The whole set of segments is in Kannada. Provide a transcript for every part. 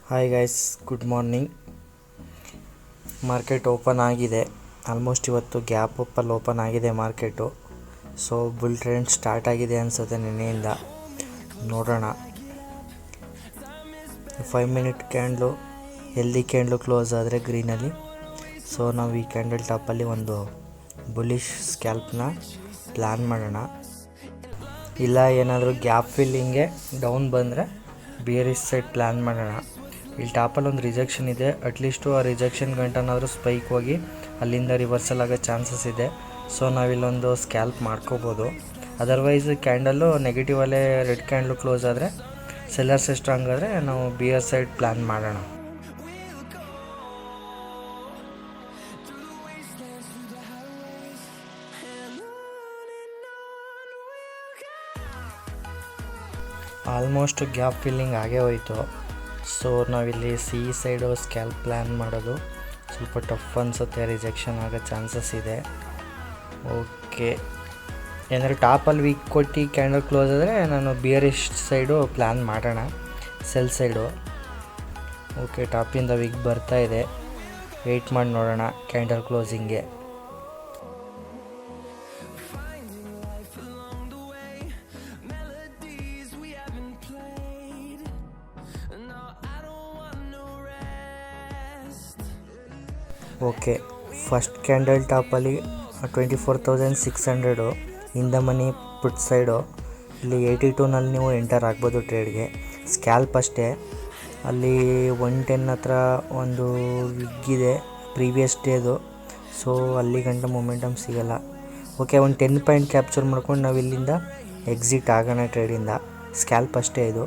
Hi guys, good morning. Market open ಆಗಿದೆ. ಆಲ್ಮೋಸ್ಟ್ ಇವತ್ತು ಗ್ಯಾಪ್ ಅಪ್ಪಲ್ಲಿ ಓಪನ್ ಆಗಿದೆ market. So bull trend start ಆಗಿದೆ ಅನಿಸುತ್ತೆ ನಿನ್ನೆಯಿಂದ. ನೋಡೋಣ. 5 minute candle, healthy candle close ಆದರೆ ಗ್ರೀನಲ್ಲಿ. ಸೊ ನಾವು ಈ ಕ್ಯಾಂಡಲ್ ಟಾಪಲ್ಲಿ ಒಂದು ಬುಲಿಶ್ ಸ್ಕ್ಯಾಲ್ಪ್ನ ಪ್ಲ್ಯಾನ್ ಮಾಡೋಣ. ಇಲ್ಲ ಏನಾದರೂ ಗ್ಯಾಪ್ ಫಿಲ್ಲಿಂಗೆ ಡೌನ್ ಬಂದರೆ ಬೇರಿಶ್ ಸೈಡ್ ಪ್ಲ್ಯಾನ್ ಮಾಡೋಣ. ಇಲ್ಲಿ ಟಾಪಲ್ಲಿ ಒಂದು ರಿಜೆಕ್ಷನ್ ಇದೆ. ಅಟ್ಲೀಸ್ಟು ಆ ರಿಜೆಕ್ಷನ್ ಗಂಟನಾದರೂ ಸ್ಪೈಕ್ ಹೋಗಿ ಅಲ್ಲಿಂದ ರಿವರ್ಸಲ್ ಆಗೋ ಚಾನ್ಸಸ್ ಇದೆ. ಸೊ ನಾವಿಲ್ಲೊಂದು ಸ್ಕ್ಯಾಲ್ಪ್ ಮಾಡ್ಕೋಬೋದು. ಅದರ್ವೈಸ್ ಕ್ಯಾಂಡಲ್ಲು ನೆಗೆಟಿವಲ್ಲೇ ರೆಡ್ ಕ್ಯಾಂಡ್ಲು ಕ್ಲೋಸ್ ಆದರೆ, ಸೆಲ್ಲರ್ಸ್ ಸ್ಟ್ರಾಂಗ್ ಆದರೆ ನಾವು ಬಿಯರ್ ಸೈಡ್ ಪ್ಲ್ಯಾನ್ ಮಾಡೋಣ. ಆಲ್ಮೋಸ್ಟ್ ಗ್ಯಾಪ್ ಫಿಲ್ಲಿಂಗ್ ಆಗೇ ಹೋಯಿತು. ಸೊ ನಾವಿಲ್ಲಿ ಸಿ ಸೈಡು ಸ್ಕ್ಯಾಲ್ಪ್ ಪ್ಲ್ಯಾನ್ ಮಾಡೋದು ಸ್ವಲ್ಪ ಟಫ್ ಅನಿಸುತ್ತೆ. ರಿಜೆಕ್ಷನ್ ಆಗೋ ಚಾನ್ಸಸ್ ಇದೆ. ಓಕೆ, ಏನಾದ್ರು ಟಾಪಲ್ಲಿ ವೀಕ್ ಕೊಟ್ಟು ಕ್ಯಾಂಡಲ್ ಕ್ಲೋಸ್ ಆದರೆ ನಾನು ಬಿಯರಿಶ್ ಸೈಡು ಪ್ಲ್ಯಾನ್ ಮಾಡೋಣ, ಸೆಲ್ ಸೈಡು. ಓಕೆ, ಟಾಪಿಂದ ವೀಕ್ ಬರ್ತಾ ಇದೆ. ವೆಯ್ಟ್ ಮಾಡಿ ನೋಡೋಣ ಕ್ಯಾಂಡಲ್ ಕ್ಲೋಸಿಂಗ್ಗೆ. ಓಕೆ, ಫಸ್ಟ್ ಕ್ಯಾಂಡಲ್ ಟಾಪಲ್ಲಿ 24,600 in the money put side. ಇಲ್ಲಿ 82ನಲ್ಲಿ ನೀವು ಎಂಟರ್ ಆಗ್ಬೋದು ಟ್ರೇಡ್ಗೆ. ಸ್ಕ್ಯಾಲ್ಪ್ ಅಷ್ಟೇ. ಅಲ್ಲಿ 110 ಹತ್ರ ಒಂದು ವಿಗ್ಗಿದೆ ಪ್ರೀವಿಯಸ್ ಡೇದು. ಸೊ ಅಲ್ಲಿ ಗಂಟ ಮೊಮೆಂಟಮ್ ಸಿಗೋಲ್ಲ. ಓಕೆ, ಒಂದು 10 ಪಾಯಿಂಟ್ ಕ್ಯಾಪ್ಚರ್ ಮಾಡ್ಕೊಂಡು ನಾವು ಇಲ್ಲಿಂದ ಎಕ್ಸಿಟ್ ಆಗೋಣ ಟ್ರೇಡಿಂದ. ಸ್ಕ್ಯಾಲ್ಪ್ ಅಷ್ಟೇ ಇದು.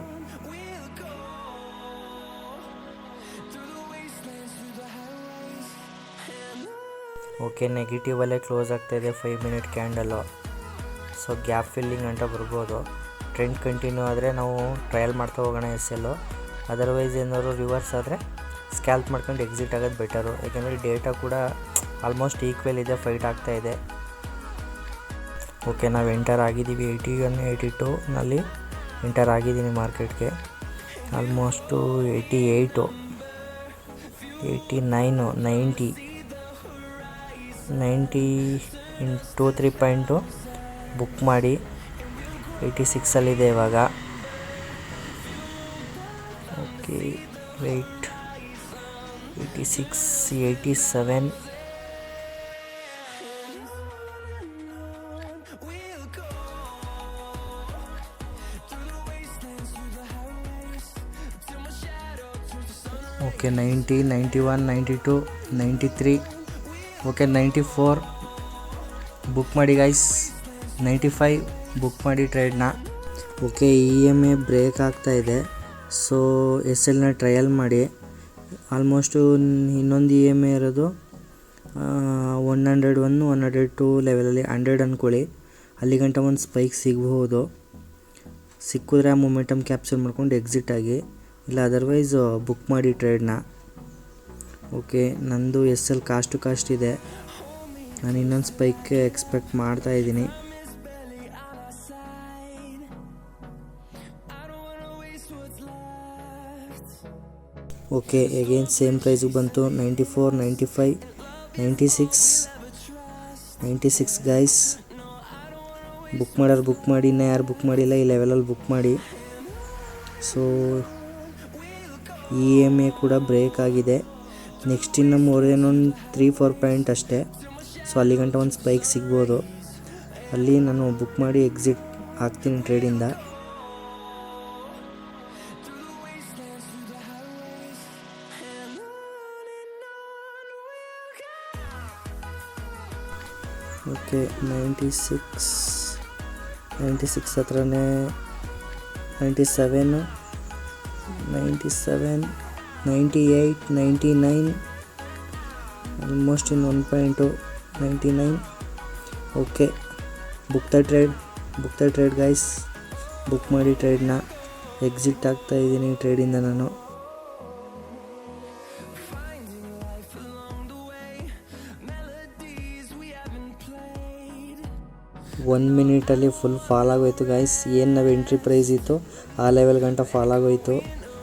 ಓಕೆ, ನೆಗೆಟಿವಲ್ಲೇ ಕ್ಲೋಸ್ ಆಗ್ತಾಯಿದೆ 5 minute candle. So gap filling ಅಂತ ಬರ್ಬೋದು. ಟ್ರೆಂಡ್ ಕಂಟಿನ್ಯೂ ಆದರೆ ನಾವು ಟ್ರಯಲ್ ಮಾಡ್ತಾ ಹೋಗೋಣ SL. ಅದರ್ವೈಸ್ ಏನಾದ್ರು ರಿವರ್ಸ್ ಆದರೆ ಸ್ಕ್ಯಾಲ್ಪ್ ಮಾಡ್ಕೊಂಡು ಎಕ್ಸಿಟ್ ಆಗೋದು ಬೆಟರು. ಯಾಕೆಂದರೆ ಡೇಟಾ ಕೂಡ ಆಲ್ಮೋಸ್ಟ್ ಈಕ್ವಲ್ ಇದೆ, ಫೈಟ್ ಆಗ್ತಾಯಿದೆ. ಓಕೆ, ನಾವು ಎಂಟರ್ ಆಗಿದ್ದೀವಿ 81, 82ನಲ್ಲಿ ಎಂಟರ್ ಆಗಿದ್ದೀನಿ ಮಾರ್ಕೆಟ್ಗೆ. ಆಲ್ಮೋಸ್ಟು 88, 89, 90 ಇನ್ 2-3 ಪಾಯಿಂಟು ಬುಕ್ ಮಾಡಿ 86ಅಲ್ಲಿದೆ ಇವಾಗ. Okay, wait. 86, 87. Okay, 90, 91, 92, 93. Okay, 94 book ಮಾಡಿ ಗೈಸ್. 95 ಬುಕ್ ಮಾಡಿ ಟ್ರೇಡ್ನ. ಓಕೆ, EMA ಬ್ರೇಕ್ ಆಗ್ತಾಯಿದೆ. ಸೊ SLನ ಟ್ರಯಲ್ ಮಾಡಿ. ಆಲ್ಮೋಸ್ಟು ಇನ್ನೊಂದು EMA ಇರೋದು 101, 102 ಲೆವೆಲಲ್ಲಿ. 100 ಅಂದ್ಕೊಳ್ಳಿ. ಅಲ್ಲಿ ಗಂಟ ಒಂದು ಸ್ಪೈಕ್ ಸಿಗ್ಬೋದು. ಸಿಕ್ಕಿದ್ರೆ ಆ ಮೊಮೆಂಟಮ್ ಕ್ಯಾಪ್ಚರ್ ಮಾಡ್ಕೊಂಡು ಎಕ್ಸಿಟ್ ಆಗಿ, ಇಲ್ಲ ಅದರ್ವೈಸ್ ಬುಕ್ ಮಾಡಿ ಟ್ರೇಡ್ನ. ಓಕೆ, ನಂದು SL ಕಾಸ್ಟ್ ಟು ಕಾಸ್ಟ್ ಇದೆ. ನಾನು ಇನ್ನೊಂದು ಸ್ಪೈಕ್ಗೆ ಎಕ್ಸ್ಪೆಕ್ಟ್ ಮಾಡ್ತಾ ಇದ್ದೀನಿ. ಓಕೆ, ಅಗೇನ್ ಸೇಮ್ ಪ್ರೈಸಿಗೆ ಬಂತು. 94, 95, 96 ಗೈಸ್. ಬುಕ್ ಮಾಡೋರು ಬುಕ್ ಮಾಡಿ. ಇನ್ನೂ ಯಾರು ಬುಕ್ ಮಾಡಿಲ್ಲ ಈ ಲೆವೆಲಲ್ಲಿ ಬುಕ್ ಮಾಡಿ. ಸೊ EMA ಕೂಡ ಬ್ರೇಕ್ ಆಗಿದೆ. ನೆಕ್ಸ್ಟ್ ಇನ್ನು ಇನ್ನೊಂದು 3-4 ಪಾಯಿಂಟ್ ಅಷ್ಟೇ. ಸೊ ಅಲ್ಲಿ ಗಂಟ ಒಂದು ಸ್ಪೈಕ್ ಸಿಗ್ಬೋದು. ಅಲ್ಲಿ ನಾನು ಬುಕ್ ಮಾಡಿ ಎಕ್ಸಿಟ್ ಆಗ್ತೀನಿ ಟ್ರೇಡಿಂದ. ಓಕೆ, 96 ಹತ್ರನೇ. 97, 98, 99. ಆಲ್ಮೋಸ್ಟ್ ಇನ್ನು 1 point. 99. Okay, book the trade guys. Book ಮಾಡಿ ಟ್ರೇಡ್ನ. ಎಕ್ಸಿಟ್ ಆಗ್ತಾ ಇದ್ದೀನಿ ಟ್ರೇಡಿಂದ ನಾನು. 1 ಮಿನಿಟಲ್ಲಿ ಫುಲ್ ಫಾಲ್ ಆಗೋಯ್ತು ಗೈಸ್. ಏನು ನಾವು ಎಂಟ್ರಿ ಪ್ರೈಸ್ ಇತ್ತು ಆ ಲೆವೆಲ್ ಗಂಟ ಫಾಲ್ ಆಗೋಯ್ತು.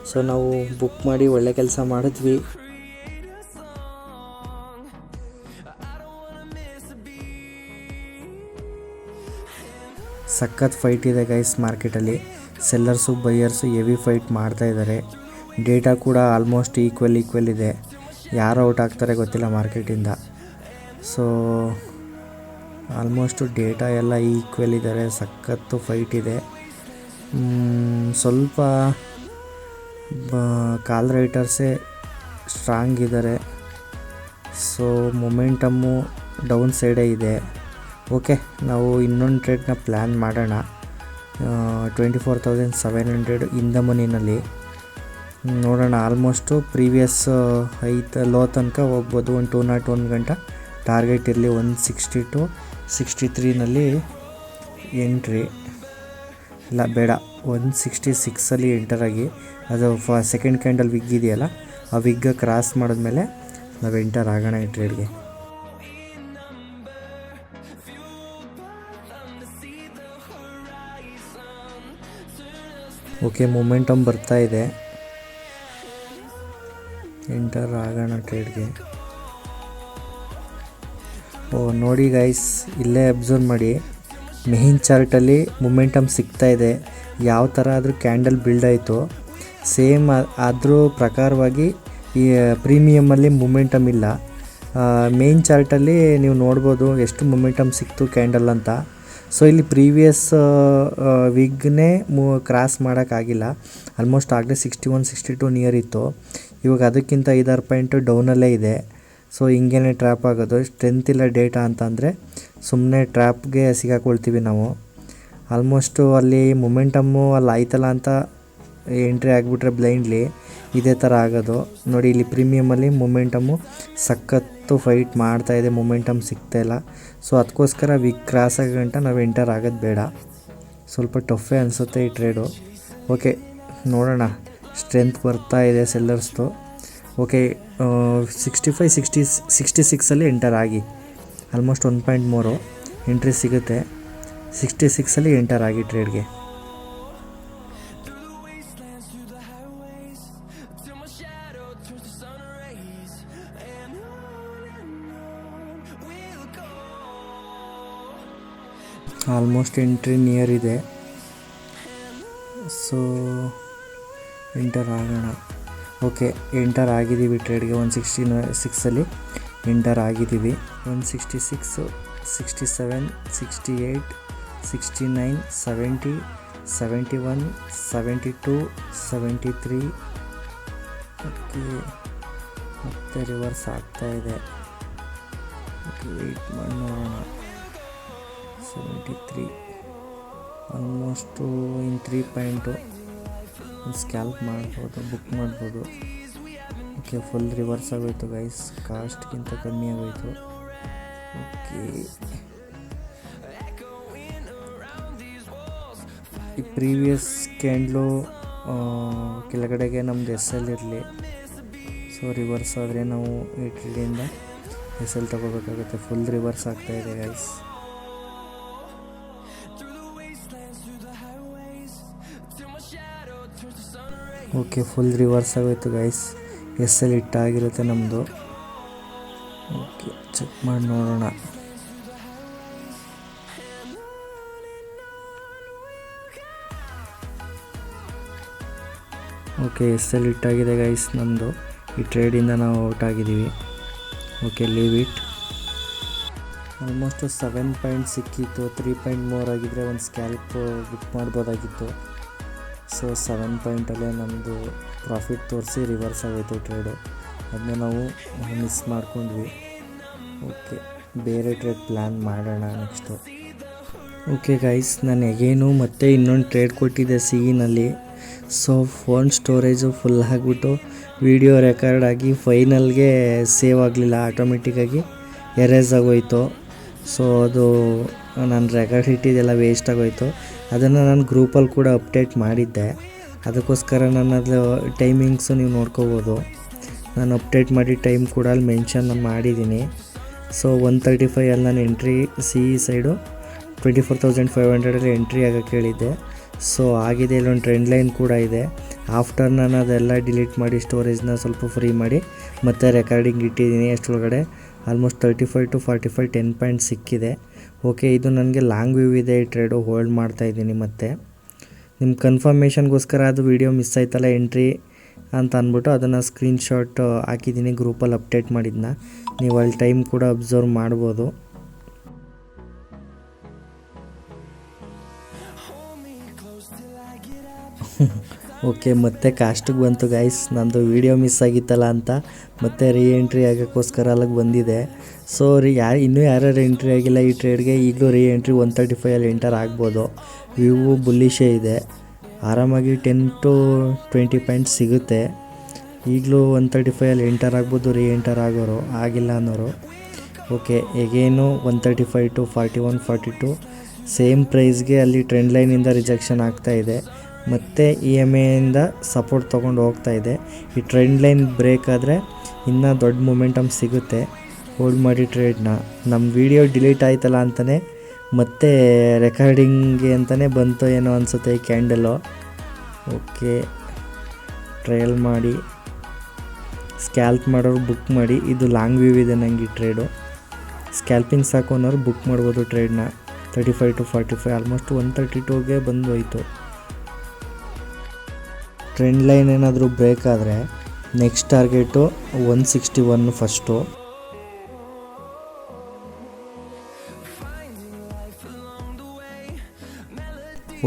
ಸೊ ನಾವು ಬುಕ್ ಮಾಡಿ ಒಳ್ಳೆ ಕೆಲಸ ಮಾಡಿದ್ವಿ. ಸಖತ್ ಫೈಟ್ ಇದೆ ಗೈಸ್ ಮಾರ್ಕೆಟಲ್ಲಿ. ಸೆಲ್ಲರ್ಸು ಬೈಯರ್ಸು ಹೆವಿ ಫೈಟ್ ಮಾಡ್ತಾ ಇದ್ದಾರೆ. ಡೇಟಾ ಕೂಡ ಆಲ್ಮೋಸ್ಟ್ ಈಕ್ವಲ್ ಇದೆ. ಯಾರು ಔಟ್ ಆಗ್ತಾರೆ ಗೊತ್ತಿಲ್ಲ ಮಾರ್ಕೆಟಿಂದ. ಸೊ ಆಲ್ಮೋಸ್ಟು ಡೇಟಾ ಎಲ್ಲ ಈಕ್ವಲ್ ಇದ್ದಾರೆ. ಸಖತ್ತು ಫೈಟ್ ಇದೆ. ಸ್ವಲ್ಪ ಕಾಲ್ ರೈಟರ್ಸೇ ಸ್ಟ್ರಾಂಗ್ ಇದ್ದಾರೆ. ಸೊ ಮೊಮೆಂಟಮ್ಮು ಡೌನ್ ಸೈಡೇ ಇದೆ. ಓಕೆ, ನಾವು ಇನ್ನೊಂದು ಟ್ರೇಡ್ನ ಪ್ಲ್ಯಾನ್ ಮಾಡೋಣ. 24,700 ಇನ್ ದ ಮನಿನಲ್ಲಿ ನೋಡೋಣ. ಆಲ್ಮೋಸ್ಟು ಪ್ರೀವಿಯಸ್ ಲೋ ತನಕ ಹೋಗ್ಬೋದು. ಒಂದು 201 ಗಂಟ ಟಾರ್ಗೆಟ್ ಇರಲಿ. 160 to 63ನಲ್ಲಿ ಎಂಟ್ರಿ ಇಲ್ಲ, ಬೇಡ, 166ಅಲ್ಲಿ ಎಂಟರಾಗಿ ಅದು ಸೆಕೆಂಡ್ ಕ್ಯಾಂಡಲ್ ವಿಗ್ ಇದೆಯಲ್ಲ, ಆ ವಿಗ್ ಕ್ರಾಸ್ ಮಾಡಿದ್ಮೇಲೆ ನಾವು ಎಂಟರ್ ಆಗೋಣ ಈ ಟ್ರೇಡ್ಗೆ. ಓಕೆ, ಮೊಮೆಂಟಮ್ ಬರ್ತಾ ಇದೆ. ಎಂಟರ್ ಆಗೋಣ ಟ್ರೇಡ್ಗೆ. ನೋಡಿ ಗೈಸ್, ಇಲ್ಲೇ ಅಬ್ಸರ್ವ್ ಮಾಡಿ. ಮೇನ್ ಚಾರ್ಟಲ್ಲಿ ಮೊಮೆಂಟಮ್ ಸಿಗ್ತಾ ಇದೆ. ಯಾವ ಥರ ಆದರೂ ಕ್ಯಾಂಡಲ್ ಬಿಲ್ಡ್ ಆಯಿತು, ಸೇಮ್ ಅದ್ರ ಪ್ರಕಾರವಾಗಿ ಈ ಪ್ರೀಮಿಯಮಲ್ಲಿ ಮೊಮೆಂಟಮ್ ಇಲ್ಲ. ಮೇನ್ ಚಾರ್ಟಲ್ಲಿ ನೀವು ನೋಡ್ಬೋದು ಎಷ್ಟು ಮೊಮೆಂಟಮ್ ಸಿಕ್ತು ಕ್ಯಾಂಡಲ್ ಅಂತ. ಸೊ ಇಲ್ಲಿ ಪ್ರೀವಿಯಸ್ ವಿಗ್ನೇ ಕ್ರಾಸ್ ಮಾಡೋಕ್ಕಾಗಿಲ್ಲ. ಆಲ್ಮೋಸ್ಟ್ ಆಗಲೇ 61, 62 ನಿಯರ್ ಇತ್ತು. ಇವಾಗ ಅದಕ್ಕಿಂತ 5-6 ಪಾಯಿಂಟು ಡೌನಲ್ಲೇ ಇದೆ. ಸೊ ಹಿಂಗೇನೆ ಟ್ರ್ಯಾಪ್ ಆಗೋದು. ಸ್ಟ್ರೆಂತ್ ಇಲ್ಲ ಡೇಟಾ ಅಂತಂದರೆ ಸುಮ್ಮನೆ ಟ್ರ್ಯಾಪ್ಗೆ ಸಿಗಾಕೊಳ್ತೀವಿ ನಾವು. ಆಲ್ಮೋಸ್ಟು ಅಲ್ಲಿ ಮೊಮೆಂಟಮ್ಮು ಅಲ್ಲಿ ಆಯ್ತಲ್ಲ ಅಂತ ಎಂಟ್ರಿ ಆಗಿಬಿಟ್ರೆ ಬ್ಲೈಂಡ್ಲಿ ಇದೇ ಥರ ಆಗೋದು. ನೋಡಿ, ಇಲ್ಲಿ ಪ್ರೀಮಿಯಮಲ್ಲಿ ಮೊಮೆಂಟಮ್ಮು ಸಖತ್ತು ಫೈಟ್ ಮಾಡ್ತಾಯಿದೆ. ಮೊಮೆಂಟಮ್ ಸಿಗ್ತಾಯಿಲ್ಲ. ಸೊ ಅದಕ್ಕೋಸ್ಕರ ವಿಗ್ ಕ್ರಾಸ್ ಆಗಂಟ ನಾವು ಎಂಟರ್ ಆಗೋದು ಬೇಡ. ಸ್ವಲ್ಪ ಟಫೇ ಅನಿಸುತ್ತೆ ಈ ಟ್ರೇಡು. ಓಕೆ, ನೋಡೋಣ. ಸ್ಟ್ರೆಂತ್ ಬರ್ತಾ ಇದೆ ಸೆಲ್ಲರ್ಸ್ದು. ಓಕೆ, 65, 66ಅಲ್ಲಿ ಎಂಟರ್ ಆಗಿ ಆಲ್ಮೋಸ್ಟ್ 1.3 ಎಂಟ್ರಿ ಸಿಗುತ್ತೆ. 66ಅಲ್ಲಿ ಎಂಟರ್ ಆಗಿ ಟ್ರೇಡ್ಗೆ. ಆಲ್ಮೋಸ್ಟ್ ಎಂಟ್ರಿ ನಿಯರ್ ಇದೆ. ಸೊ ಎಂಟರ್ ಆಗೋಣ. ಓಕೆ, ಎಂಟರ್ ಆಗಿದ್ದೀವಿ ಟ್ರೇಡ್ಗೆ. 166ಅಲ್ಲಿ ಎಂಟರ್ ಆಗಿದ್ದೀವಿ. 166, 67, 68, 69, 70, 71, 72, 73. ಓಕೆ, ಮತ್ತೆ ರಿವರ್ಸ್ ಆಗ್ತಾ ಇದೆ. ಓಕೆ, ವೆಯ್ಟ್ ಮಾಡಿ ನೋಡೋಣ. 73 ಆಲ್ಮೋಸ್ಟು ಇನ್ 3 ಪಾಯಿಂಟು ಸ್ಕ್ಯಾಲ್ಪ್ ಮಾಡ್ಬೋದು, ಬುಕ್ ಮಾಡ್ಬೋದು. ಓಕೆ, ಫುಲ್ ರಿವರ್ಸ್ ಆಗೋಯ್ತು ಗೈಸ್. ಕಾಸ್ಟ್ಗಿಂತ ಕಮ್ಮಿ ಆಗೋಯ್ತು. ಓಕೆ, ಈ ಪ್ರೀವಿಯಸ್ ಕ್ಯಾಂಡ್ಲು ಕೆಳಗಡೆಗೆ ನಮ್ಮದು SL ಇರಲಿ. ಸೊ ರಿವರ್ಸ್ ಆದರೆ ನಾವು ಈ ಟ್ರೇಡಿಂದ SL ತೊಗೋಬೇಕಾಗುತ್ತೆ. ಫುಲ್ ರಿವರ್ಸ್ ಆಗ್ತಾಯಿದೆ ಗೈಸ್. ಓಕೆ, ಫುಲ್ ರಿವರ್ಸ್ ಆಗೋಯ್ತು ಗೈಸ್. SL ಇಟ್ಟಾಗಿರುತ್ತೆ ನಮ್ಮದು. ಓಕೆ, ಚೆಕ್ ಮಾಡಿ ನೋಡೋಣ. ಓಕೆ, SL ಇಟ್ಟಾಗಿದೆ ಗೈಸ್ ನಮ್ಮದು. ಈ ಟ್ರೇಡಿಂದ ನಾವು ಔಟ್ ಆಗಿದ್ದೀವಿ. Okay, leave it. Almost 7 point ಸಿಕ್ಕಿತ್ತು. 3.3 ಆಗಿದ್ದರೆ ಒಂದು ಸ್ಕ್ಯಾಲ್ಪ್ ಬುಕ್ ಮಾಡ್ಬೋದಾಗಿತ್ತು. ಸೊ 7 ಪಾಯಿಂಟಲ್ಲೇ ನಮ್ಮದು ಪ್ರಾಫಿಟ್ ತೋರಿಸಿ ರಿವರ್ಸ್ ಆಗೋಯ್ತು ಟ್ರೇಡು. ಅದನ್ನ ನಾವು ಮಿಸ್ ಮಾಡ್ಕೊಂಡ್ವಿ. ಓಕೆ, ಬೇರೆ ಟ್ರೇಡ್ ಪ್ಲ್ಯಾನ್ ಮಾಡೋಣ ನೆಕ್ಸ್ಟು. ಓಕೆ ಗೈಸ್, ನಾನು ಎಗೇನು ಮತ್ತೆ ಇನ್ನೊಂದು ಟ್ರೇಡ್ ಕೊಟ್ಟಿದ್ದೆ ಸಿಇನಲ್ಲಿ. ಸೊ ಫೋನ್ ಸ್ಟೋರೇಜು ಫುಲ್ ಆಗಿಬಿಟ್ಟು ವಿಡಿಯೋ ರೆಕಾರ್ಡ್ ಆಗಿ ಫೈನಲ್ಗೆ ಸೇವ್ ಆಗಲಿಲ್ಲ. ಆಟೋಮೆಟಿಕ್ಕಾಗಿ ಎರೇಸ್ ಆಗೋಯ್ತು. ಸೊ ಅದು ನಾನು ರೆಕಾರ್ಡ್ ಇಟ್ಟಿದ್ದೆಲ್ಲ ವೇಸ್ಟ್ ಆಗೋಯ್ತು. ಅದನ್ನು ನಾನು ಗ್ರೂಪಲ್ಲಿ ಕೂಡ ಅಪ್ಡೇಟ್ ಮಾಡಿದ್ದೆ. ಅದಕ್ಕೋಸ್ಕರ ನನ್ನದು ಟೈಮಿಂಗ್ಸು ನೀವು ನೋಡ್ಕೋಬೋದು. ನಾನು ಅಪ್ಡೇಟ್ ಮಾಡಿ ಟೈಮ್ ಕೂಡ ಅಲ್ಲಿ ಮೆನ್ಷನ್ ಮಾಡಿದ್ದೀನಿ. ಸೊ 135 ನಾನು ಎಂಟ್ರಿ ಸಿಇ ಸೈಡು 24,500 ಎಂಟ್ರಿ ಆಗೋಕ್ಕೆ ಹೇಳಿದ್ದೆ. ಸೊ ಆಗಿದೆ. ಇಲ್ಲೊಂದು ಟ್ರೆಂಡ್ ಲೈನ್ ಕೂಡ ಇದೆ. ಆಫ್ಟರ್ ನಾನು ಅದೆಲ್ಲ ಡಿಲೀಟ್ ಮಾಡಿ ಸ್ಟೋರೇಜ್ನ ಸ್ವಲ್ಪ ಫ್ರೀ ಮಾಡಿ ಮತ್ತೆ ರೆಕಾರ್ಡಿಂಗ್ ಇಟ್ಟಿದ್ದೀನಿ. ಅಷ್ಟರೊಳಗಡೆ ಆಲ್ಮೋಸ್ಟ್ 35 to 45 10 ಪಾಯಿಂಟ್ ಸಿಕ್ಕಿದೆ. ಓಕೆ, ಇದು ನನಗೆ ಲಾಂಗ್ ವ್ಯೂ ಇದೆ. ಈ ಟ್ರೇಡು ಹೋಲ್ಡ್ ಮಾಡ್ತಾಯಿದ್ದೀನಿ. ಮತ್ತು ನಿಮ್ಮ ಕನ್ಫರ್ಮೇಷನ್ಗೋಸ್ಕರ ಅದು ವೀಡಿಯೋ ಮಿಸ್ ಆಯ್ತಲ್ಲ ಎಂಟ್ರಿ ಅಂತ ಅಂದ್ಬಿಟ್ಟು ಅದನ್ನು ಸ್ಕ್ರೀನ್ಶಾಟ್ ಹಾಕಿದ್ದೀನಿ, ಗ್ರೂಪಲ್ಲಿ ಅಪ್ಡೇಟ್ ಮಾಡಿದ್ನ. ನೀವು ಅಲ್ಲಿ ಟೈಮ್ ಕೂಡ ಅಬ್ಸರ್ವ್ ಮಾಡ್ಬೋದು. ಓಕೆ, ಮತ್ತೆ ಕಾಸ್ಟಿಗೆ ಬಂತು ಗೈಸ್. ನಂದು ವೀಡಿಯೋ ಮಿಸ್ ಆಗಿತ್ತಲ್ಲ ಅಂತ ಮತ್ತೆ ಎಂಟ್ರಿ ಆಗೋಕ್ಕೋಸ್ಕರ ಅಲ್ಲಿಗೆ ಬಂದಿದೆ. ಸೊ ಇನ್ನೂ ಯಾರ್ಯಾರು ಎಂಟ್ರಿ ಆಗಿಲ್ಲ ಈ ಟ್ರೇಡ್ಗೆ, ಈಗಲೂ ಎಂಟ್ರಿ 135 ಎಂಟರ್ ಆಗ್ಬೋದು. ವ್ಯೂ ಬುಲ್ಲಿಶೇ ಇದೆ. ಆರಾಮಾಗಿ 10 to 20 ಪಾಯಿಂಟ್ಸ್ ಸಿಗುತ್ತೆ. ಈಗಲೂ 135 ಎಂಟರ್ ಆಗ್ಬೋದು ಎಂಟರ್ ಆಗೋರು, ಆಗಿಲ್ಲ ಅನ್ನೋರು. ಓಕೆ, ಎಗೇನು 135 to 41 42 ಸೇಮ್ ಪ್ರೈಸ್ಗೆ ಅಲ್ಲಿ ಟ್ರೆಂಡ್ ಲೈನಿಂದ ರಿಜೆಕ್ಷನ್ ಆಗ್ತಾಯಿದೆ. ಮತ್ತು EMAಯಿಂದ ಸಪೋರ್ಟ್ ತೊಗೊಂಡು ಹೋಗ್ತಾಯಿದೆ. ಈ ಟ್ರೆಂಡ್ ಲೈನ್ ಬ್ರೇಕ್ ಆದರೆ ಇನ್ನೂ ದೊಡ್ಡ ಮೊಮೆಂಟಮ್ ಸಿಗುತ್ತೆ. ಹೋಲ್ಡ್ ಮಾಡಿ ಟ್ರೇಡ್ನ. ನಮ್ಮ ವೀಡಿಯೋ ಡಿಲೀಟ್ ಆಯ್ತಲ್ಲ ಅಂತಲೇ ಮತ್ತೆ ರೆಕಾರ್ಡಿಂಗ್ಗೆ ಅಂತಲೇ ಬಂತು ಏನೋ ಅನಿಸುತ್ತೆ ಈ ಕ್ಯಾಂಡಲು. ಓಕೆ, ಟ್ರಯಲ್ ಮಾಡಿ ಸ್ಕ್ಯಾಲ್ಪ್ ಮಾಡೋರು ಬುಕ್ ಮಾಡಿ. ಇದು ಲಾಂಗ್ ವ್ಯೂ ಇದೆ ನನಗೆ ಈ ಟ್ರೇಡು. ಸ್ಕ್ಯಾಲ್ಪಿಂಗ್ ಸಾಕು ಅನ್ನೋರು ಬುಕ್ ಮಾಡ್ಬೋದು ಟ್ರೇಡ್ನ. 35 to 45 ಆಲ್ಮೋಸ್ಟ್ 132ಗೆ ಬಂದು ಹೋಯಿತು. ಟ್ರೆಂಡ್ ಲೈನ್ ಏನಾದರೂ ಬ್ರೇಕ್ ಆದರೆ next target 161 first.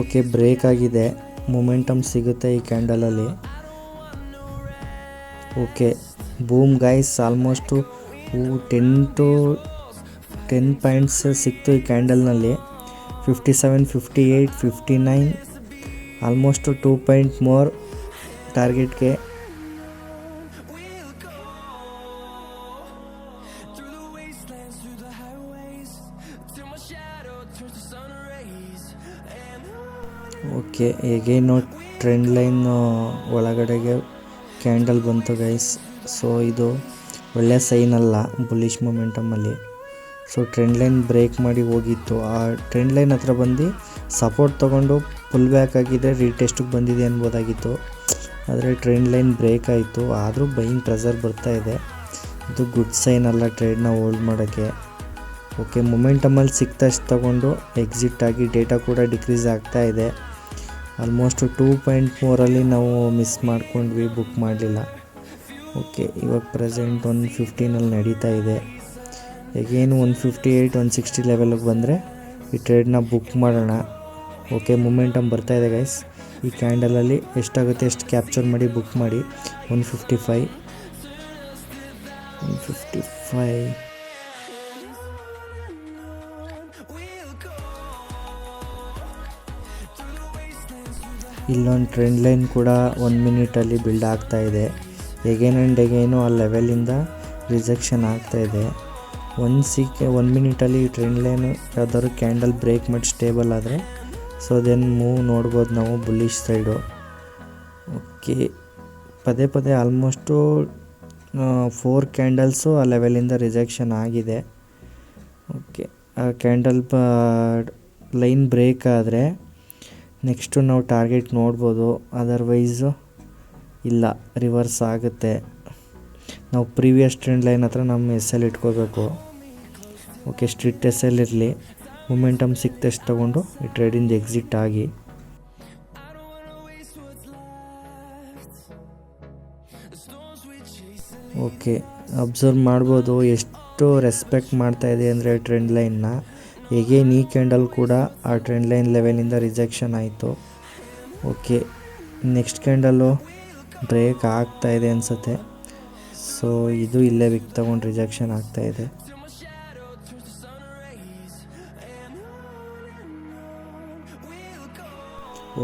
Okay, break ಆಗಿದೆ. ಮೊಮೆಂಟಮ್ ಸಿಗುತ್ತೆ ಈ ಕ್ಯಾಂಡಲಲ್ಲಿ. Okay, boom guys, almost 10 to 10 points ಸಿಕ್ತು ಈ ಕ್ಯಾಂಡಲ್ನಲ್ಲಿ. 57 58 59 ಆಲ್ಮೋಸ್ಟು 2 ಪಾಯಿಂಟ್ ಮೋರ್ ಟಾರ್ಗೆಟ್ಗೆ. ಓಕೆ, ಹೇಗೇನೋ ಟ್ರೆಂಡ್ ಲೈನ್ ಒಳಗಡೆಗೆ ಕ್ಯಾಂಡಲ್ ಬಂತು ಗೈಸ್. ಸೊ ಇದು ಒಳ್ಳೆಯ ಸೈನ್ ಅಲ್ಲ ಬುಲ್ಲಿಶ್ ಮೊಮೆಂಟಮಲ್ಲಿ. ಸೊ ಟ್ರೆಂಡ್ ಲೈನ್ ಬ್ರೇಕ್ ಮಾಡಿ ಹೋಗಿತ್ತು. ಆ ಟ್ರೆಂಡ್ ಲೈನ್ ಹತ್ರ ಬಂದು ಸಪೋರ್ಟ್ ತೊಗೊಂಡು ಪುಲ್ ಬ್ಯಾಕ್ ಆಗಿದ್ದರೆ ರೀಟೆಸ್ಟಿಗೆ ಬಂದಿದೆ ಅನ್ಬೋದಾಗಿತ್ತು. ಆದರೆ ಟ್ರೆಂಡ್ ಲೈನ್ ಬ್ರೇಕ್ ಆಯಿತು. ಆದರೂ ಬೈಯಿಂಗ್ ಪ್ರೆಸರ್ ಬರ್ತಾಯಿದೆ. ಇದು ಗುಡ್ ಸೈನ್ ಅಲ್ಲ ಟ್ರೇಡ್ನ ಹೋಲ್ಡ್ ಮಾಡೋಕ್ಕೆ. ಓಕೆ, ಮೊಮೆಂಟಮಲ್ಲಿ ಸಿಕ್ತಷ್ಟು ತೊಗೊಂಡು ಎಕ್ಸಿಟ್ ಆಗಿ ಡೇಟಾ ಕೂಡ ಡಿಕ್ರೀಸ್ ಆಗ್ತಾಯಿದೆ. ಆಲ್ಮೋಸ್ಟ್ 2.4 ನಾವು ಮಿಸ್ ಮಾಡ್ಕೊಂಡ್ವಿ, ಬುಕ್ ಮಾಡಲಿಲ್ಲ. ಓಕೆ, ಇವಾಗ ಪ್ರೆಸೆಂಟ್ 115 ನಡೀತಾ ಇದೆ. ಈಗೇನು 158 160 ಲೆವೆಲ್ಗೆ ಬಂದರೆ ಈ ಟ್ರೇಡ್ನ ಬುಕ್ ಮಾಡೋಣ. ಓಕೆ, ಮೊಮೆಂಟಮ್ ಬರ್ತಾಯಿದೆ ಗೈಸ್. ಈ ಕ್ಯಾಂಡಲಲ್ಲಿ ಎಷ್ಟಾಗುತ್ತೆ ಎಷ್ಟು ಕ್ಯಾಪ್ಚರ್ ಮಾಡಿ ಬುಕ್ ಮಾಡಿ. 155 ಇಲ್ಲೊಂದು ಟ್ರೆಂಡ್ ಲೈನ್ ಕೂಡ 1 ಮಿನಿಟಲ್ಲಿ ಬಿಲ್ಡ್ ಆಗ್ತಾಯಿದೆ. ಎಗೇನ್ ಆ್ಯಂಡ್ ಎಗೇನು ಆ ಲೆವೆಲಿಂದ ರಿಜೆಕ್ಷನ್ ಆಗ್ತಾಯಿದೆ. 1 ಮಿನಿಟಲ್ಲಿ ಈ ಟ್ರೆಂಡ್ ಲೈನು ಯಾವ್ದಾದ್ರು ಕ್ಯಾಂಡಲ್ ಬ್ರೇಕ್ ಮಾಡಿ ಸ್ಟೇಬಲ್ ಆದರೆ ಸೊ ದೆನ್ ಮೂವ್ ನೋಡ್ಬೋದು ನಾವು ಬುಲ್ಲಿಶ್ ಸೈಡು. ಓಕೆ, ಪದೇ ಪದೇ ಆಲ್ಮೋಸ್ಟು 4 ಕ್ಯಾಂಡಲ್ಸು ಆ ಲೆವೆಲಿಂದ ರಿಜೆಕ್ಷನ್ ಆಗಿದೆ. ಓಕೆ, ಆ ಕ್ಯಾಂಡಲ್ ಲೈನ್ ಬ್ರೇಕ್ ಆದರೆ ನೆಕ್ಸ್ಟು ನಾವು ಟಾರ್ಗೆಟ್ ನೋಡ್ಬೋದು. ಅದರ್ವೈಸು ಇಲ್ಲ, ರಿವರ್ಸ್ ಆಗುತ್ತೆ. ನಾವು ಪ್ರೀವಿಯಸ್ ಟ್ರೆಂಡ್ ಲೈನ್ ಹತ್ರ ನಮ್ಮ SL ಇಟ್ಕೋಬೇಕು. ಓಕೆ, ಸ್ಟ್ರಿಕ್ಟ್ SL ಇರಲಿ. ಮೊಮೆಂಟಮ್ ಸಿಕ್ತಷ್ಟು ತೊಗೊಂಡು ಈ ಟ್ರೇಡಿಂದ ಎಕ್ಸಿಟ್ ಆಗಿ. ಓಕೆ, ಅಬ್ಸರ್ವ್ ಮಾಡ್ಬೋದು ಎಷ್ಟು ರೆಸ್ಪೆಕ್ಟ್ ಮಾಡ್ತಾಯಿದೆ ಅಂದರೆ ಟ್ರೆಂಡ್ ಲೈನ್ನ. ಹೇಗೇನು ಈ ಕ್ಯಾಂಡಲ್ ಕೂಡ ಆ ಟ್ರೆಂಡ್ ಲೈನ್ ಲೆವೆಲಿಂದ ರಿಜೆಕ್ಷನ್ ಆಯಿತು. ಓಕೆ, ನೆಕ್ಸ್ಟ್ ಕ್ಯಾಂಡಲ್ಲು ಬ್ರೇಕ್ ಆಗ್ತಾಯಿದೆ ಅನಿಸುತ್ತೆ. ಸೊ ಇದು ಇಲ್ಲೇ ವಿಕ್ ತಗೊಂಡು ರಿಜೆಕ್ಷನ್ ಆಗ್ತಾಯಿದೆ.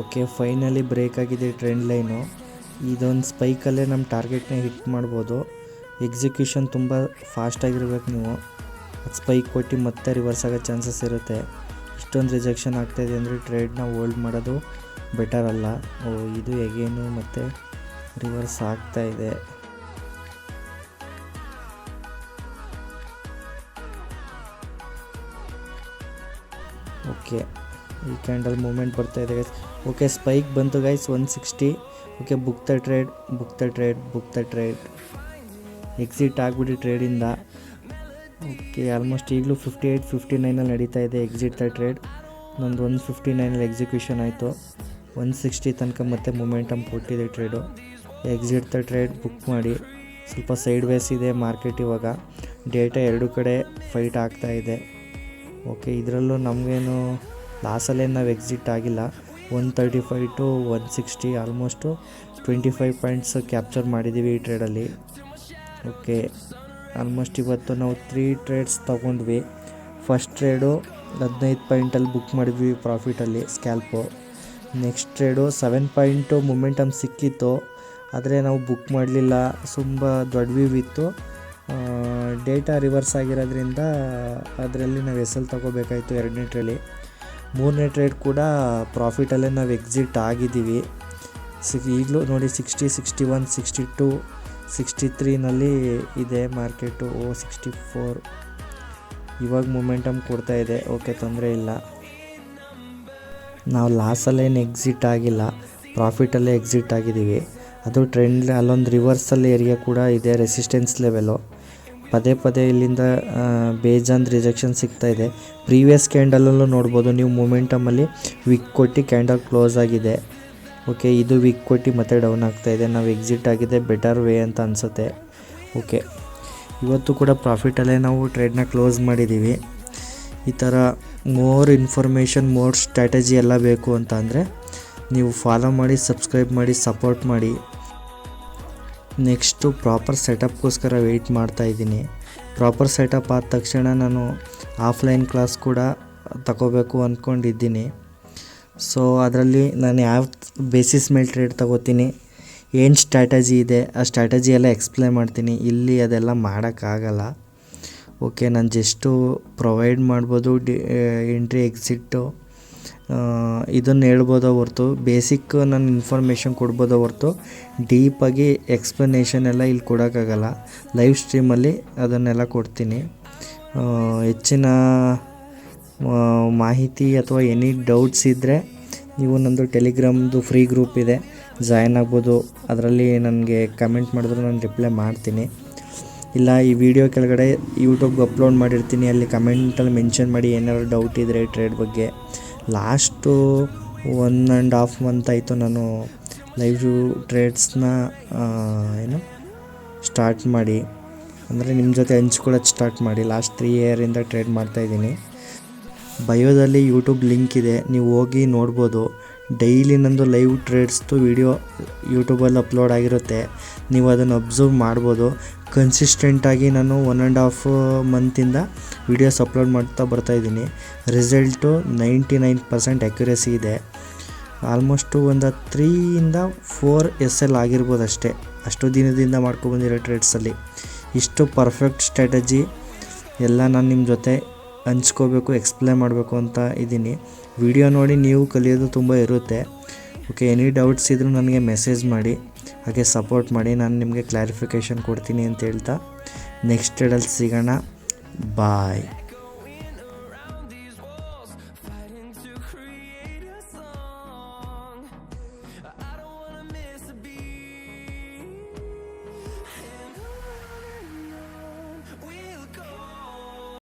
ಓಕೆ, ಫೈನಲಿ ಬ್ರೇಕ್ ಆಗಿದೆ ಟ್ರೆಂಡ್ ಲೈನು. ಇದೊಂದು ಸ್ಪೈಕಲ್ಲೇ ನಮ್ಮ ಟಾರ್ಗೆಟ್ನ ಹಿಟ್ ಮಾಡ್ಬೋದು. ಎಕ್ಸಿಕ್ಯೂಷನ್ ತುಂಬ ಫಾಸ್ಟಾಗಿರ್ಬೇಕು ನೀವು. ಅದು ಸ್ಪೈಕ್ ಕೊಟ್ಟು ಮತ್ತೆ ರಿವರ್ಸ್ ಆಗೋ ಚಾನ್ಸಸ್ ಇರುತ್ತೆ. ಇಷ್ಟೊಂದು ರಿಜೆಕ್ಷನ್ ಆಗ್ತಾಯಿದೆ ಅಂದರೆ ಟ್ರೇಡ್ನ ಹೋಲ್ಡ್ ಮಾಡೋದು ಬೆಟರ್ ಅಲ್ಲ. ಇದು ಎಗೇನು ಮತ್ತು ರಿವರ್ಸ್ ಆಗ್ತಾಯಿದೆ. ಓಕೆ, ಈ ಕ್ಯಾಂಡಲ್ ಮೂಮೆಂಟ್ ಬರ್ತಾಯಿದೆ ಗೈಸ್. ಓಕೆ, ಸ್ಪೈಕ್ ಬಂತು guys 160. Okay, book the trade exit ಆಗಿಬಿಡಿ ಟ್ರೇಡಿಂದ. ಓಕೆ, ಆಲ್ಮೋಸ್ಟ್ ಈಗಲೂ 58-59 ನಡೀತಾ ಇದೆ ಎಕ್ಸಿಟ್ ದ ಟ್ರೇಡ್. ನಂದು 159 ಎಕ್ಸಿಕ್ಯೂಷನ್ ಆಯಿತು. 160 ತನಕ ಮತ್ತೆ ಮೊಮೆಂಟಮ್ ಕೊಟ್ಟಿದೆ trade. Exit the trade book ಮಾಡಿ. ಸ್ವಲ್ಪ ಸೈಡ್ ವೇಸ್ ಇದೆ ಮಾರ್ಕೆಟ್ ಇವಾಗ. ಡೇಟಾ ಎರಡು ಕಡೆ ಫೈಟ್ ಆಗ್ತಾ ಇದೆ. ಓಕೆ, ಇದರಲ್ಲೂ ನಮಗೇನು ಲಾಸಲ್ಲೇ ನಾವು ಎಕ್ಸಿಟ್ ಆಗಿಲ್ಲ. 135 to 160 ಆಲ್ಮೋಸ್ಟು 25 ಪಾಯಿಂಟ್ಸ್ ಕ್ಯಾಪ್ಚರ್ ಮಾಡಿದ್ದೀವಿ ಈ ಟ್ರೇಡಲ್ಲಿ. ಓಕೆ, ಆಲ್ಮೋಸ್ಟ್ ಇವತ್ತು ನಾವು 3 ಟ್ರೇಡ್ಸ್ ತೊಗೊಂಡ್ವಿ. ಫಸ್ಟ್ ಟ್ರೇಡು 15 ಪಾಯಿಂಟಲ್ಲಿ ಬುಕ್ ಮಾಡಿದ್ವಿ ಪ್ರಾಫಿಟಲ್ಲಿ ಸ್ಕ್ಯಾಲ್ಪು. ನೆಕ್ಸ್ಟ್ ಟ್ರೇಡು 7 ಪಾಯಿಂಟು ಮೊಮೆಂಟಮ್ ಸಿಕ್ಕಿತ್ತು, ಆದರೆ ನಾವು ಬುಕ್ ಮಾಡಲಿಲ್ಲ. ತುಂಬ ದೊಡ್ಡ ವ್ಯೂ ಇತ್ತು. ಡೇಟಾ ರಿವರ್ಸ್ ಆಗಿರೋದ್ರಿಂದ ಅದರಲ್ಲಿ ನಾವು ಎಲ್ ತೊಗೋಬೇಕಾಯಿತು ಎರಡನೇ ಟ್ರೇಡಲ್ಲಿ. ಮೂರನೇ ಟ್ರೇಡ್ ಕೂಡ ಪ್ರಾಫಿಟಲ್ಲೇ ನಾವು ಎಕ್ಸಿಟ್ ಆಗಿದ್ದೀವಿ. ಈಗಲೂ ನೋಡಿ 60, 61, 62, 63ನಲ್ಲಿ ಇದೆ ಮಾರ್ಕೆಟು. 64 ಇವಾಗ ಮೊಮೆಂಟಮ್ ಕೊಡ್ತಾ ಇದೆ. ಓಕೆ, ತೊಂದರೆ ಇಲ್ಲ. ನಾವು ಲಾಸಲ್ಲೇನು ಎಕ್ಸಿಟ್ ಆಗಿಲ್ಲ, ಪ್ರಾಫಿಟಲ್ಲೇ ಎಕ್ಸಿಟ್ ಆಗಿದ್ದೀವಿ. ಅದು ಟ್ರೆಂಡ್ ಅಲ್ಲೊಂದು ರಿವರ್ಸಲ್ ಏರಿಯಾ ಕೂಡ ಇದೆ, ರೆಸಿಸ್ಟೆನ್ಸ್ ಲೆವೆಲು. ಪದೇ ಇಲ್ಲಿಂದ ಬೇಜಾನ್ ರಿಜೆಕ್ಷನ್ ಸಿಗ್ತಾಯಿದೆ. ಪ್ರೀವಿಯಸ್ ಕ್ಯಾಂಡಲಲ್ಲೂ ನೋಡ್ಬೋದು ನೀವು, ಮೊಮೆಂಟಮಲ್ಲಿ ವಿಕ್ ಕೊಟ್ಟು ಕ್ಯಾಂಡಲ್ ಕ್ಲೋಸ್ ಆಗಿದೆ. ಓಕೆ, ಇದು ವಿಕ್ ಕೊಟ್ಟು ಮತ್ತೆ ಡೌನ್ ಆಗ್ತಾಯಿದೆ. ನಾವು ಎಕ್ಸಿಟ್ ಆಗಿದೆ ಬೆಟರ್ ವೇ ಅಂತ ಅನಿಸುತ್ತೆ. ಓಕೆ, ಇವತ್ತು ಕೂಡ ಪ್ರಾಫಿಟಲ್ಲೇ ನಾವು ಟ್ರೇಡ್ನ ಕ್ಲೋಸ್ ಮಾಡಿದ್ದೀವಿ. ಈ ಥರ ಮೋರ್ ಇನ್ಫಾರ್ಮೇಷನ್, ಮೋರ್ ಸ್ಟ್ರಾಟಜಿ ಎಲ್ಲ ಬೇಕು ಅಂತ ಅಂದರೆ ನೀವು ಫಾಲೋ ಮಾಡಿ, ಸಬ್ಸ್ಕ್ರೈಬ್ ಮಾಡಿ, ಸಪೋರ್ಟ್ ಮಾಡಿ. ನೆಕ್ಸ್ಟು ಪ್ರಾಪರ್ ಸೆಟಪ್ಗೋಸ್ಕರ ವೆಯ್ಟ್ ಮಾಡ್ತಾಯಿದ್ದೀನಿ. ಪ್ರಾಪರ್ ಸೆಟಪ್ ಆದ ತಕ್ಷಣ ನಾನು ಆಫ್ಲೈನ್ ಕ್ಲಾಸ್ ಕೂಡ ತಗೋಬೇಕು ಅಂದ್ಕೊಂಡಿದ್ದೀನಿ. ಸೊ ಅದರಲ್ಲಿ ನಾನು ಯಾವ ಬೇಸಿಸ್ ಮೇಲೆ ಟ್ರೇಡ್ ತಗೋತೀನಿ, ಏನು ಸ್ಟ್ರಾಟಜಿ ಇದೆ, ಆ ಸ್ಟ್ರಾಟಜಿ ಎಲ್ಲ ಎಕ್ಸ್ಪ್ಲೇನ್ ಮಾಡ್ತೀನಿ. ಇಲ್ಲಿ ಅದೆಲ್ಲ ಮಾಡೋಕ್ಕಾಗಲ್ಲ. ಓಕೆ, ನಾನು ಜಸ್ಟು ಪ್ರೊವೈಡ್ ಮಾಡ್ಬೋದು ಎಂಟ್ರಿ ಎಕ್ಸಿಟ್ಟು ಇದನ್ನು ಹೇಳ್ಬೋದೋ ಹೊರ್ತು, ಬೇಸಿಕ್ ನಾನು ಇನ್ಫಾರ್ಮೇಷನ್ ಕೊಡ್ಬೋದೋ ಹೊರ್ತು ಡೀಪಾಗಿ ಎಕ್ಸ್ಪ್ಲನೇಷನ್ ಎಲ್ಲ ಇಲ್ಲಿ ಕೊಡೋಕ್ಕಾಗಲ್ಲ. ಲೈವ್ ಸ್ಟ್ರೀಮಲ್ಲಿ ಅದನ್ನೆಲ್ಲ ಕೊಡ್ತೀನಿ. ಹೆಚ್ಚಿನ ಮಾಹಿತಿ ಅಥವಾ ಎನಿ ಡೌಟ್ಸ್ ಇದ್ದರೆ ನೀವು ನಂದು ಟೆಲಿಗ್ರಾಮ್ದು ಫ್ರೀ ಗ್ರೂಪ್ ಇದೆ, ಜಾಯ್ನ್ ಆಗ್ಬೋದು. ಅದರಲ್ಲಿ ನನಗೆ ಕಮೆಂಟ್ ಮಾಡಿದ್ರು ನಾನು ರಿಪ್ಲೈ ಮಾಡ್ತೀನಿ. ಇಲ್ಲ, ಈ ವಿಡಿಯೋ ಕೆಳಗಡೆ ಯೂಟ್ಯೂಬ್ಗೆ ಅಪ್ಲೋಡ್ ಮಾಡಿರ್ತೀನಿ, ಅಲ್ಲಿ ಕಮೆಂಟಲ್ಲಿ ಮೆನ್ಷನ್ ಮಾಡಿ ಏನಾದ್ರು ಡೌಟ್ ಇದ್ದರೆ ಟ್ರೇಡ್ ಬಗ್ಗೆ. ಲಾಸ್ಟು 1.5 ಮಂತ್ ಆಯಿತು ನಾನು ಲೈವ್ ಟ್ರೇಡ್ಸ್ನ ಸ್ಟಾರ್ಟ್ ಮಾಡಿ, ಅಂದರೆ ನಿಮ್ಮ ಜೊತೆ ಹಂಚ್ಕೊಳ್ಳೋದು ಸ್ಟಾರ್ಟ್ ಮಾಡಿ. ಲಾಸ್ಟ್ 3 ಇಯರಿಂದ ಟ್ರೇಡ್ ಮಾಡ್ತಾಯಿದ್ದೀನಿ. ಬಯೋದಲ್ಲಿ ಯೂಟ್ಯೂಬ್ ಲಿಂಕ್ ಇದೆ, ನೀವು ಹೋಗಿ ನೋಡ್ಬೋದು. ಡೈಲಿ ನಂದು ಲೈವ್ ಟ್ರೇಡ್ಸ್ದು ವಿಡಿಯೋ ಯೂಟ್ಯೂಬಲ್ಲಿ ಅಪ್ಲೋಡ್ ಆಗಿರುತ್ತೆ, ನೀವು ಅದನ್ನು ಅಬ್ಸರ್ವ್ ಮಾಡ್ಬೋದು. ಕನ್ಸಿಸ್ಟೆಂಟಾಗಿ ನಾನು 1.5 ಮಂತಿಂದ ವೀಡಿಯೋಸ್ ಅಪ್ಲೋಡ್ ಮಾಡ್ತಾ ಬರ್ತಾಯಿದ್ದೀನಿ. ರಿಸಲ್ಟು 99% ಅಕ್ಯುರೇಸಿ ಇದೆ. ಆಲ್ಮೋಸ್ಟು ಒಂದು 3-4 SL ಆಗಿರ್ಬೋದು ಅಷ್ಟೇ, ಅಷ್ಟು ದಿನದಿಂದ ಮಾಡ್ಕೊಬಂದಿರೋ ಟ್ರೇಡ್ಸಲ್ಲಿ. ಇಷ್ಟು ಪರ್ಫೆಕ್ಟ್ ಸ್ಟ್ರಾಟಜಿ ಎಲ್ಲ ನಾನು ನಿಮ್ಮ ಜೊತೆ ಹಂಚ್ಕೋಬೇಕು, ಎಕ್ಸ್ಪ್ಲೇನ್ ಮಾಡಬೇಕು ಅಂತ ಇದ್ದೀನಿ. ವಿಡಿಯೋ ನೋಡಿ ನೀವು ಕಲಿಯೋದು ತುಂಬ ಇರುತ್ತೆ. ಓಕೆ, ಎನಿ ಡೌಟ್ಸ್ ಇದ್ದರೂ ನನಗೆ ಮೆಸೇಜ್ ಮಾಡಿ, ಹಾಗೆ ಸಪೋರ್ಟ್ ಮಾಡಿ. ನಾನು ನಿಮಗೆ ಕ್ಲಾರಿಫಿಕೇಷನ್ ಕೊಡ್ತೀನಿ ಅಂತ ಹೇಳ್ತಾ ನೆಕ್ಸ್ಟ್ ಟ್ರೇಡಲ್ಲಿ ಸಿಗೋಣ. ಬಾಯ್.